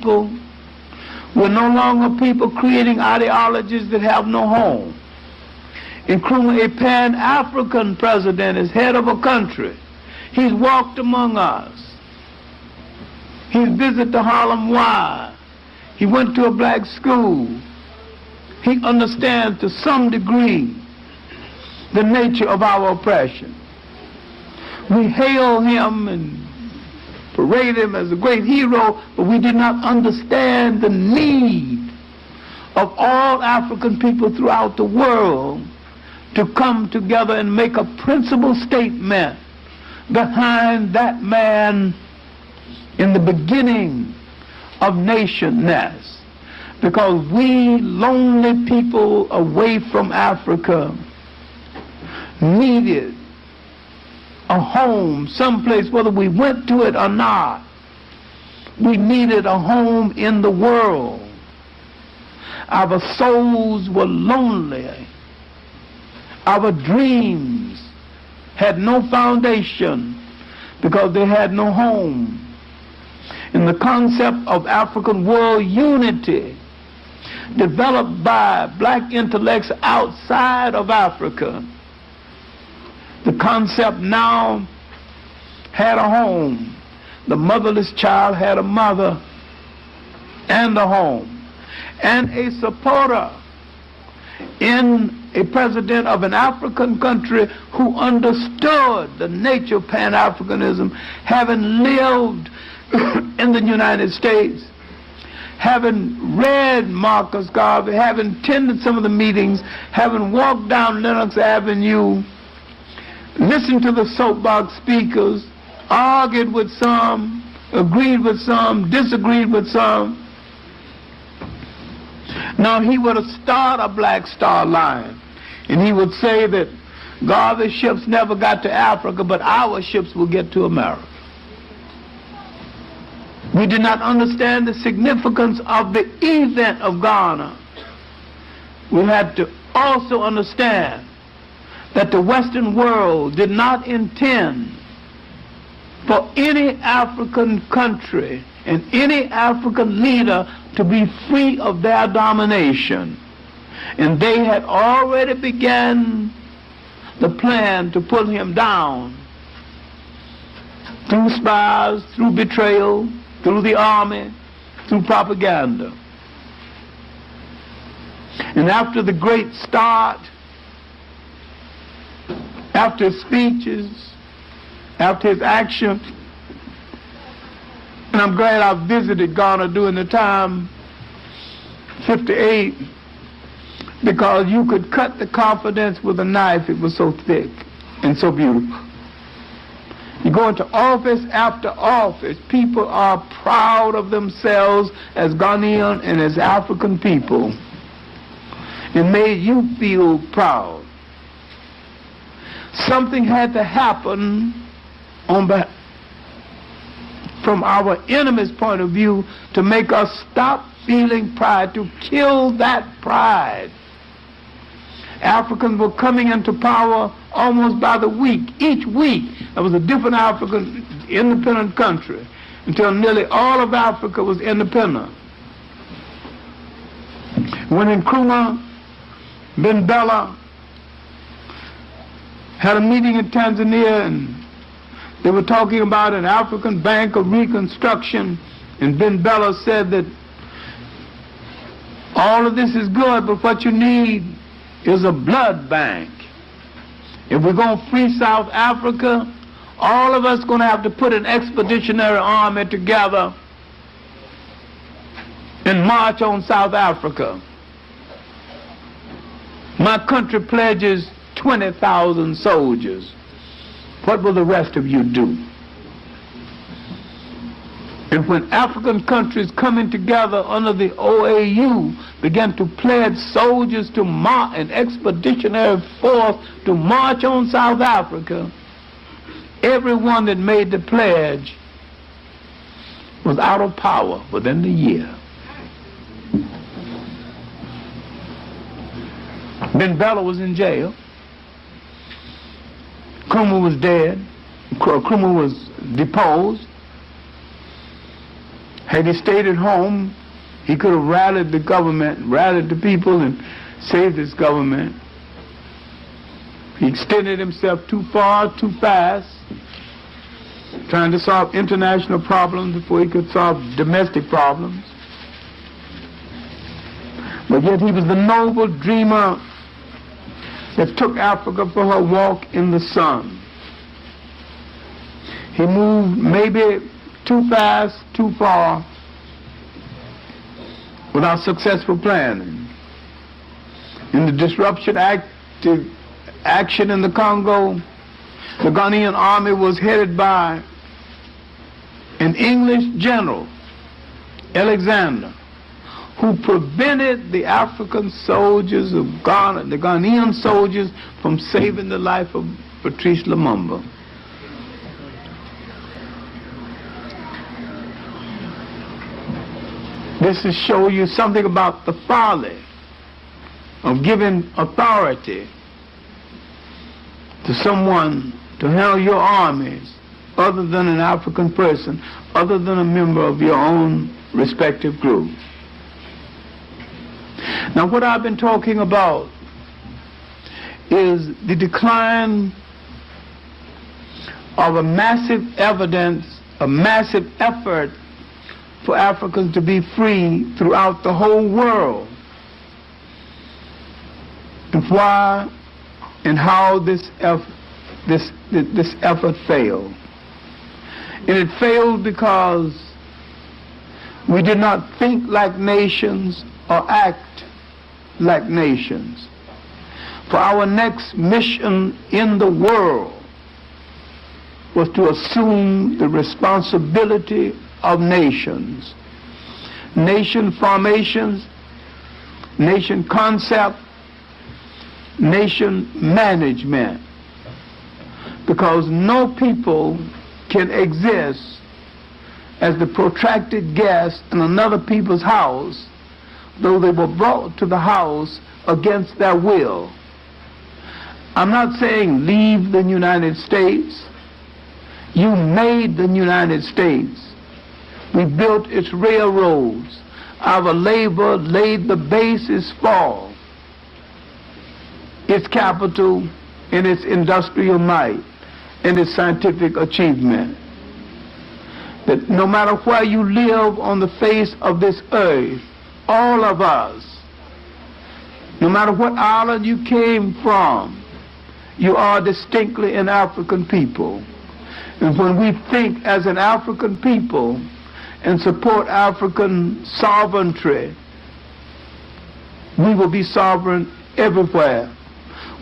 people. We're no longer people creating ideologies that have no home. Nkrumah, a Pan-African president, is head of a country. He's walked among us. He's visited the Harlem Y. He went to a black school. He understands to some degree the nature of our oppression. We hail him and parade him as a great hero, but we did not understand the need of all African people throughout the world to come together and make a principled statement behind that man in the beginning of nationness. Because we lonely people away from Africa needed a home, someplace, whether we went to it or not. We needed a home in the world. Our souls were lonely. Our dreams had no foundation because they had no home. And the concept of African world unity, developed by black intellects outside of Africa, the concept now had a home. The motherless child had a mother and a home, and a supporter in a president of an African country who understood the nature of Pan-Africanism, having lived in the United States, having read Marcus Garvey, having attended some of the meetings, having walked down Lenox Avenue, listened to the soapbox speakers, argued with some, agreed with some, disagreed with some. Now he would start a Black Star Line, and he would say that Garvey's ships never got to Africa, but our ships will get to America. We did not understand the significance of the event of Ghana. We had to also understand that the Western world did not intend for any African country and any African leader to be free of their domination. And they had already begun the plan to put him down through spies, through betrayal, through the army, through propaganda. And after the great start, after his speeches, after his action, and I'm glad I visited Ghana during the time, 58, because you could cut the confidence with a knife. It was so thick and so beautiful. You go into office after office, people are proud of themselves as Ghanaian and as African people. It made you feel proud. Something had to happen from our enemy's point of view to make us stop feeling pride, to kill that pride. Africans were coming into power almost by the week. Each week there was a different African independent country until nearly all of Africa was independent. When Nkrumah, Ben Bella had a meeting in Tanzania, and they were talking about an African Bank of Reconstruction, and Ben Bella said that all of this is good, but what you need is a blood bank. If we're going to free South Africa, all of us going to have to put an expeditionary army together and march on South Africa. My country pledges 20,000 soldiers. What will the rest of you do? And when African countries coming together under the OAU began to pledge soldiers to march, an expeditionary force to march on South Africa, everyone that made the pledge was out of power within the year. Ben Bella was in jail. Nkrumah was dead. Nkrumah was deposed. Had he stayed at home, he could have rallied the government, rallied the people, and saved his government. He extended himself too far, too fast, trying to solve international problems before he could solve domestic problems. But yet he was the noble dreamer that took Africa for her walk in the sun. He moved maybe too fast, too far, without successful planning. In the disruption action in the Congo, the Ghanaian army was headed by an English general, Alexander, who prevented the African soldiers of Ghana, the Ghanaian soldiers, from saving the life of Patrice Lumumba. This is show you something about the folly of giving authority to someone to handle your armies other than an African person, other than a member of your own respective group. Now, what I've been talking about is the decline of a massive evidence, a massive effort for Africans to be free throughout the whole world. And why and how this effort failed. And it failed because we did not think like nations or act like nations. For our next mission in the world was to assume the responsibility of nations, nation formations, nation concept, nation management, because no people can exist as the protracted guest in another people's house, though they were brought to the house against their will. I'm not saying leave the United States. You made the United States. We built its railroads. Our labor laid the basis for its capital and its industrial might and its scientific achievement. That no matter where you live on the face of this earth, all of us, no matter what island you came from, you are distinctly an African people. And when we think as an African people and support African sovereignty, we will be sovereign everywhere.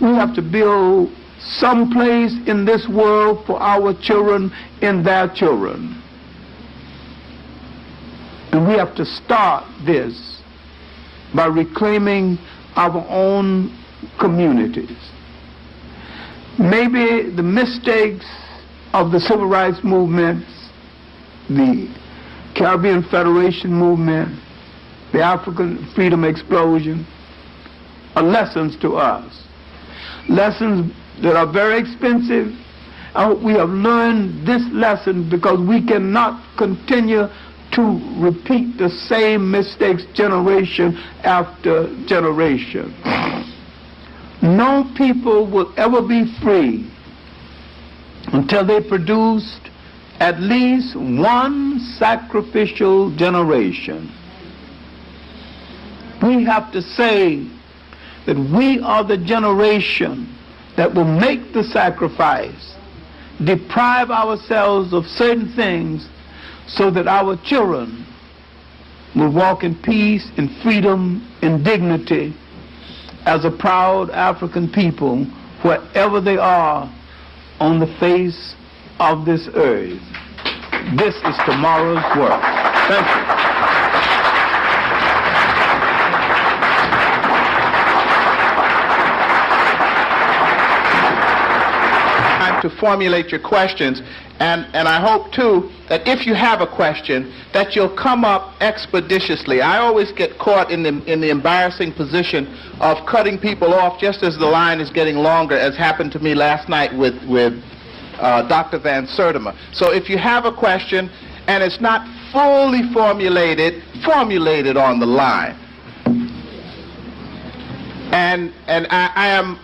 We have to build some place in this world for our children and their children. And we have to start this by reclaiming our own communities. Maybe the mistakes of the civil rights movements, the Caribbean Federation movement, the African freedom explosion, are lessons to us. Lessons that are very expensive. I hope we have learned this lesson because we cannot continue to repeat the same mistakes generation after generation. No people will ever be free until they produced at least one sacrificial generation. We have to say that we are the generation that will make the sacrifice, deprive ourselves of certain things so that our children will walk in peace and freedom and dignity as a proud African people wherever they are on the face of this earth. This is tomorrow's work. Thank you. To formulate your questions, and I hope too that if you have a question that you'll come up expeditiously. I always get caught in the embarrassing position of cutting people off just as the line is getting longer, as happened to me last night with Dr. Van Sertima. So if you have a question, and it's not fully formulated on the line. And I am